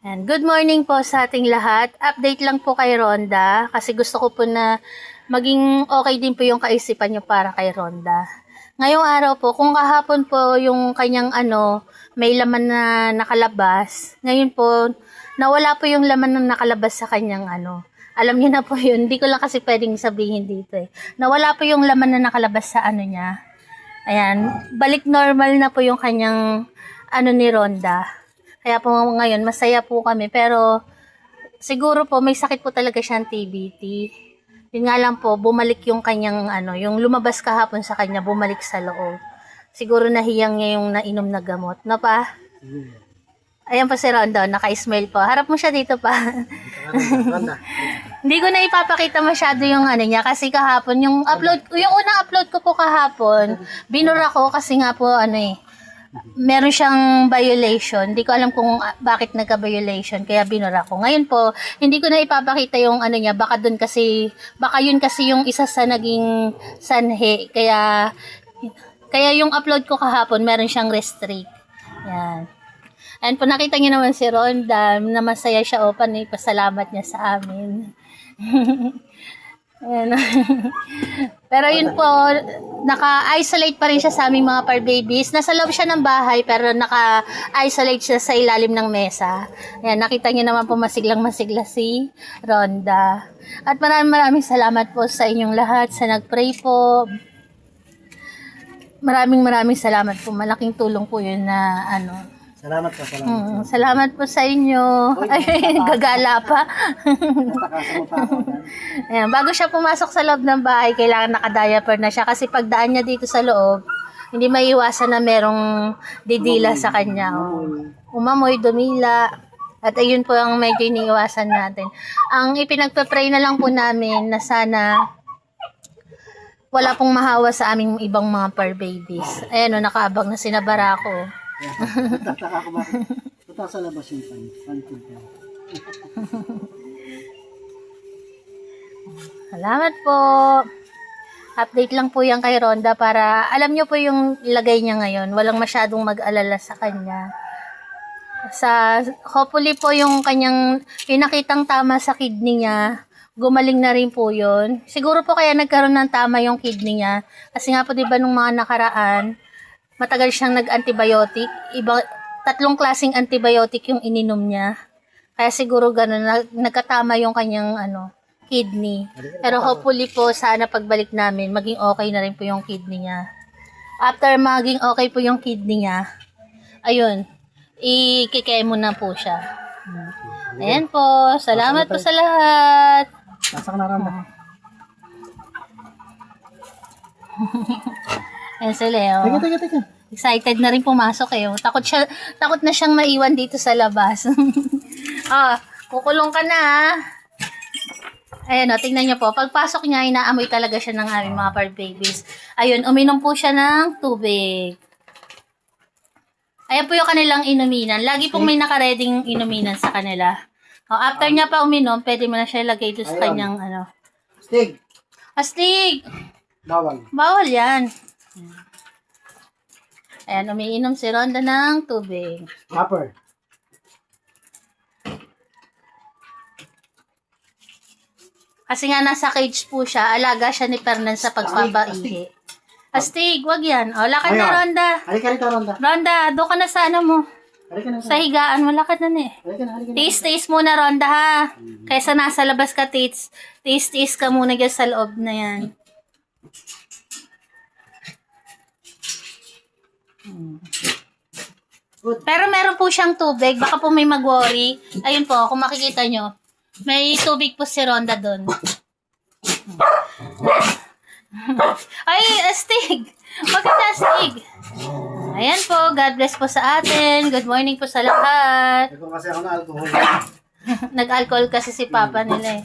And good morning po sa ating lahat. Update lang po kay Rhonda kasi gusto ko po na maging okay din po yung kaisipan nyo para kay Rhonda. Ngayong araw po, kung kahapon po yung kanyang may laman na nakalabas, ngayon po, nawala po yung laman na nakalabas sa kanyang Alam niyo na po yun, hindi ko lang kasi pwedeng sabihin dito eh. Nawala po yung laman na nakalabas sa niya. Ayan, balik normal na po yung kanyang ni Rhonda. Kaya po ngayon, masaya po kami. Pero, siguro po, may sakit po talaga siyang TBT. Yun nga lang po, bumalik yung kanyang, yung lumabas kahapon sa kanya, bumalik sa loob. Siguro nahiyang niya yung nainom na gamot. No pa? Ayan po si Rhonda, naka-smile po. Harap mo siya dito pa. Hindi ko na ipapakita masyado yung niya kasi kahapon, yung unang upload ko po kahapon, binura ko kasi nga po meron siyang violation. Hindi ko alam kung bakit nagka-violation kaya binura ko. Ngayon po, hindi ko na ipapakita yung niya, baka yun kasi yung isa sa naging sanhi. Kaya yung upload ko kahapon, meron siyang restrict. Yan. And po nakita niyo naman si Rhonda, na masaya siya pasalamat niya sa amin. Pero yun po, naka-isolate pa rin siya sa aming mga par babies. Nasa loob siya ng bahay pero naka-isolate siya sa ilalim ng mesa. Ayan, nakita niyo naman po masiglang-masigla si Rhonda. At maraming salamat po sa inyong lahat sa nag-pray po. Maraming salamat po. Malaking tulong po yun na Salamat po, salamat. Salamat po sa inyo. Ay, gagala pa. Ayan, bago siya pumasok sa loob ng bahay, kailangan naka-diaper na siya kasi pagdaan niya dito sa loob, hindi maiiwasan na merong didila sa kanya. Umamoy, dumila. At ayun po ang medyo iniiwasan natin. Ang ipinagpe-pray na lang po namin na sana wala pong mahawa sa aming ibang mga par babies. Ayan nakaabang na sinabara ko. Tataka ko ba? Punta sa labas yung pantin ko. Salamat po. Update lang po yan kay Rhonda para alam nyo po yung lagay niya ngayon. Walang masyadong mag-alala sa kanya. Hopefully po yung kanyang pinakitang tama sa kidney niya, gumaling na rin po yun. Siguro po kaya nagkaroon ng tama yung kidney niya. Kasi nga po diba nung mga nakaraan, matagal siyang nag-antibiotic. 3 klaseng antibiotic yung ininom niya. Kaya siguro ganun, nagkatama yung kanyang kidney. Pero hopefully po, sana pagbalik namin, maging okay na rin po yung kidney niya. After maging okay po yung kidney niya, ayun, ikikemo na po siya. Ayan po, salamat po sa lahat. Pasok na Rhonda. Ayan si Leo. Teka. Excited na rin pumasok eh. Takot na siyang maiwan dito sa labas. Kukulong ka na ha. Ayan tingnan niyo po. Pagpasok niya, inaamoy talaga siya ng aming mga par babies. Ayun, uminom po siya ng tubig. Ayan po yung kanilang inuminan. Lagi pong may nakareding inuminan sa kanila. After niya pa uminom, pwede mo na siya ilagay doon sa kanyang Stig! Astig! Bawal. Bawal yan. Ayan, umiinom si Rhonda ng tubig. Upper. Kasi nga nasa cage po siya, alaga siya ni Fernan sa pagpapaihi. Astig, wag yan. Lakad na Rhonda. Halika rito Rhonda. Rhonda, doon ka na sa mo. Halika na. Sa higaan mo, lakad na Halika na. Tiis muna Rhonda ha. Kaysa nasa labas ka, tiis ka muna dyan sa loob na yan. Pero meron po siyang tubig. Baka po may mag-worry. Ayun po, kung makikita nyo. May tubig po si Rhonda doon. Ay, astig! Bakit astig? Ayan po, God bless po sa atin. Good morning po sa lahat. Ito kasi ako na alcohol. Nag-alcohol kasi si Papa nila eh.